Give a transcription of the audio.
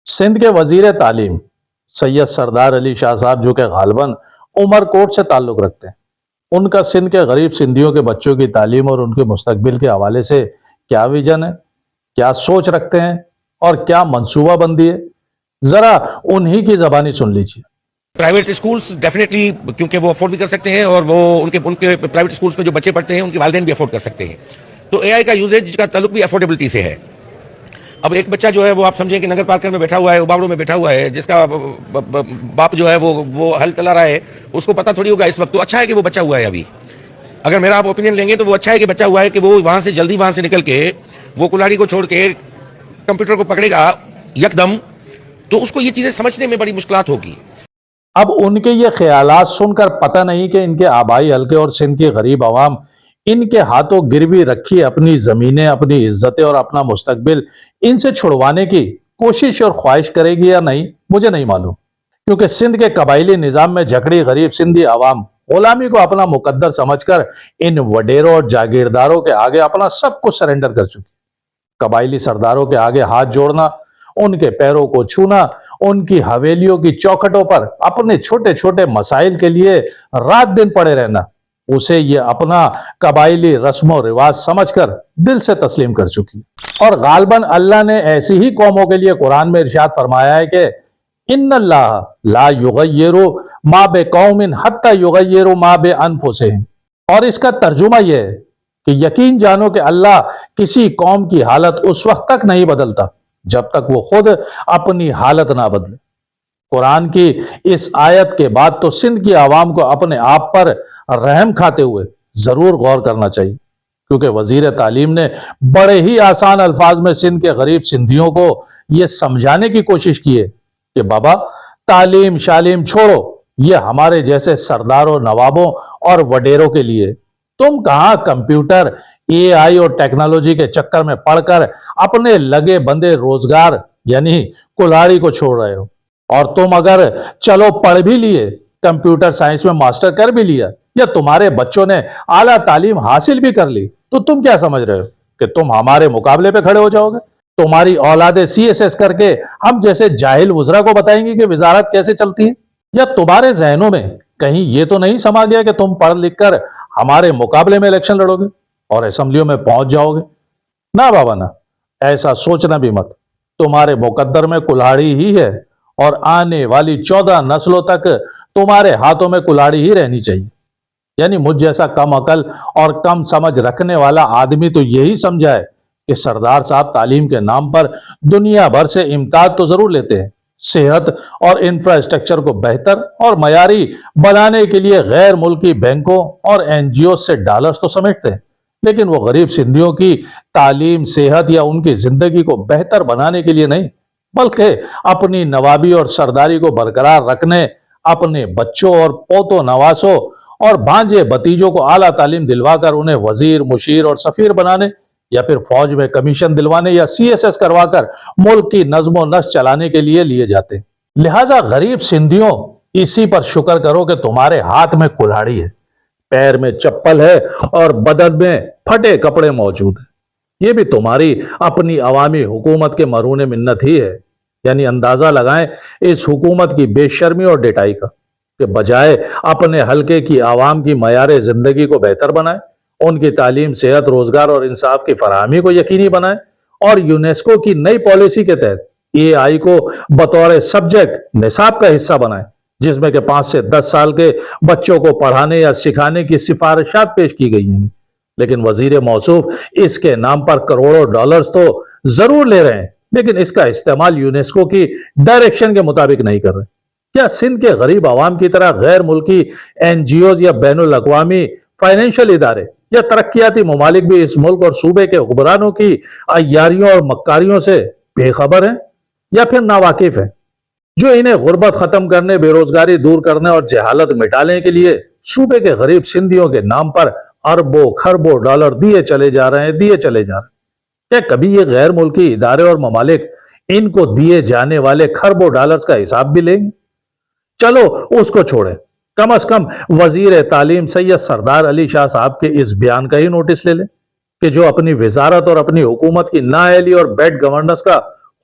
سندھ کے وزیر تعلیم سید سردار علی شاہ صاحب جو کہ غالباً عمر کوٹ سے تعلق رکھتے ہیں، ان کا سندھ کے غریب سندھیوں کے بچوں کی تعلیم اور ان کے مستقبل کے حوالے سے کیا ویژن ہے، کیا سوچ رکھتے ہیں اور کیا منصوبہ بندی ہے، ذرا انہی کی زبانی سن لیجیے۔ پرائیویٹ اسکولس ڈیفینیٹلی کیونکہ وہ افورڈ بھی کر سکتے ہیں اور وہ ان کے پرائیویٹ اسکولس میں جو بچے پڑھتے ہیں ان کے والدین بھی افورڈ کر سکتے ہیں، تو اے آئی کا یوزیج کا تعلق بھی افورڈیبلٹی سے ہے۔ اب ایک بچہ جو ہے وہ آپ سمجھیں کہ نگر پارکر میں بیٹھا ہوا ہے، اوباوڑو میں بیٹھا ہوا ہے، جس کا باپ جو ہے وہ ہل چلا رہا ہے، اس کو پتہ تھوڑی ہوگا اس وقت، تو اچھا ہے کہ وہ بچہ ہوا ہے۔ ابھی اگر میرا آپ اوپینین لیں گے تو وہ اچھا ہے کہ بچہ ہوا ہے کہ وہ وہاں سے جلدی وہاں سے نکل کے وہ کلاڑی کو چھوڑ کے کمپیوٹر کو پکڑے گا یکدم، تو اس کو یہ چیزیں سمجھنے میں بڑی مشکلات ہوگی۔ اب ان کے یہ خیالات سن کر پتہ نہیں کہ ان کے آبائی حلقے اور سندھ کے غریب عوام ان کے ہاتھوں گروی رکھی اپنی زمینیں، اپنی عزتیں اور اپنا مستقبل ان سے چھڑوانے کی کوشش اور خواہش کرے گی یا نہیں، مجھے نہیں معلوم، کیونکہ سندھ کے قبائلی نظام میں جھگڑی غریب سندھی عوام غلامی کو اپنا مقدر سمجھ کر ان وڈیروں اور جاگیرداروں کے آگے اپنا سب کچھ سرنڈر کر چکی۔ قبائلی سرداروں کے آگے ہاتھ جوڑنا، ان کے پیروں کو چھونا، ان کی حویلیوں کی چوکھٹوں پر اپنے چھوٹے چھوٹے مسائل کے لیے رات دن پڑے رہنا، اسے یہ اپنا قبائلی رسم و رواج سمجھ کر دل سے تسلیم کر چکی۔ اور غالباً اللہ نے ایسی ہی قوموں کے لیے قرآن میں ارشاد فرمایا ہے کہ ان اللہ لا یغیر ما بقوم حتی یغیر ما بانفسہم، اور اس کا ترجمہ یہ ہے کہ یقین جانو کہ اللہ کسی قوم کی حالت اس وقت تک نہیں بدلتا جب تک وہ خود اپنی حالت نہ بدلے۔ قرآن کی اس آیت کے بعد تو سندھ کی عوام کو اپنے آپ پر رحم کھاتے ہوئے ضرور غور کرنا چاہیے، کیونکہ وزیر تعلیم نے بڑے ہی آسان الفاظ میں سندھ کے غریب سندھیوں کو یہ سمجھانے کی کوشش کی ہے کہ بابا تعلیم شالیم چھوڑو، یہ ہمارے جیسے سرداروں، نوابوں اور وڈیروں کے لیے، تم کہاں کمپیوٹر، اے آئی اور ٹیکنالوجی کے چکر میں پڑھ کر اپنے لگے بندے روزگار یعنی کلاڑی کو چھوڑ رہے ہو۔ اور تم اگر چلو پڑھ بھی لیے، کمپیوٹر سائنس میں ماسٹر کر بھی لیا، یا تمہارے بچوں نے اعلیٰ تعلیم حاصل بھی کر لی، تو تم کیا سمجھ رہے ہو کہ تم ہمارے مقابلے پہ کھڑے ہو جاؤ گے؟ تمہاری اولادیں سی ایس ایس کر کے ہم جیسے جاہل وزراء کو بتائیں گی کہ وزارت کیسے چلتی ہے؟ یا تمہارے ذہنوں میں کہیں یہ تو نہیں سما گیا کہ تم پڑھ لکھ کر ہمارے مقابلے میں الیکشن لڑو گے اور اسمبلیوں میں پہنچ جاؤ گے؟ نہ بابا نہ، ایسا سوچنا بھی مت۔ تمہارے مقدر میں کلاڑی ہی ہے، اور آنے والی 14 نسلوں تک تمہارے ہاتھوں میں کلاڑی ہی رہنی چاہیے۔ یعنی مجھ جیسا کم عقل اور کم سمجھ رکھنے والا آدمی تو یہی سمجھا ہے کہ سردار صاحب تعلیم کے نام پر دنیا بھر سے امداد تو ضرور لیتے ہیں، صحت اور انفراسٹرکچر کو بہتر اور معیاری بنانے کے لیے غیر ملکی بینکوں اور این جی او سے ڈالرز تو سمیٹتے ہیں، لیکن وہ غریب سندھیوں کی تعلیم، صحت یا ان کی زندگی کو بہتر بنانے کے لیے نہیں، بلکہ اپنی نوابی اور سرداری کو برقرار رکھنے، اپنے بچوں اور پوتوں نواسوں اور بھانجے بھتیجوں کو اعلیٰ تعلیم دلوا کر انہیں وزیر، مشیر اور سفیر بنانے، یا پھر فوج میں کمیشن دلوانے یا سی ایس ایس کروا کر ملک کی نظم و نسق چلانے کے لیے لیے جاتے ہیں۔ لہٰذا غریب سندھیوں، اسی پر شکر کرو کہ تمہارے ہاتھ میں کلاڑی ہے، پیر میں چپل ہے اور بدن میں پھٹے کپڑے موجود ہیں۔ یہ بھی تمہاری اپنی عوامی حکومت کے مرہون منت ہی ہے۔ یعنی اندازہ لگائیں اس حکومت کی بے شرمی اور ڈٹائی کا، کہ بجائے اپنے حلقے کی عوام کی معیار زندگی کو بہتر بنائیں، ان کی تعلیم، صحت، روزگار اور انصاف کی فراہمی کو یقینی بنائیں، اور یونیسکو کی نئی پالیسی کے تحت اے آئی کو بطور سبجیکٹ نصاب کا حصہ بنائیں، جس میں کہ 5 سے 10 سال کے بچوں کو پڑھانے یا سکھانے کی سفارشات پیش کی گئی ہیں، لیکن وزیر موصوف اس کے نام پر کروڑوں ڈالرز تو ضرور لے رہے ہیں، لیکن اس کا استعمال یونیسکو کی ڈائریکشن کے مطابق نہیں کر رہے۔ کیا سندھ کے غریب عوام کی طرح غیر ملکی این جی اوز یا بین الاقوامی فائنینشل ادارے یا ترقیاتی ممالک بھی اس ملک اور صوبے کے حکمرانوں کی عیاریوں اور مکاریوں سے بے خبر ہیں یا پھر ناواقف ہیں، جو انہیں غربت ختم کرنے، بے روزگاری دور کرنے اور جہالت مٹانے کے لیے صوبے کے غریب سندھیوں کے نام پر اربوں خربوں ڈالر دیے چلے جا رہے ہیں؟ کیا کبھی یہ غیر ملکی ادارے اور ممالک ان کو دیے جانے والے خربوں ڈالرز کا حساب بھی لیں گے؟ چلو اس کو چھوڑیں، کم از کم وزیر تعلیم سید سردار علی شاہ صاحب کے اس بیان کا ہی نوٹس لے لیں کہ جو اپنی وزارت اور اپنی حکومت کی نااہلی اور بیڈ گورننس کا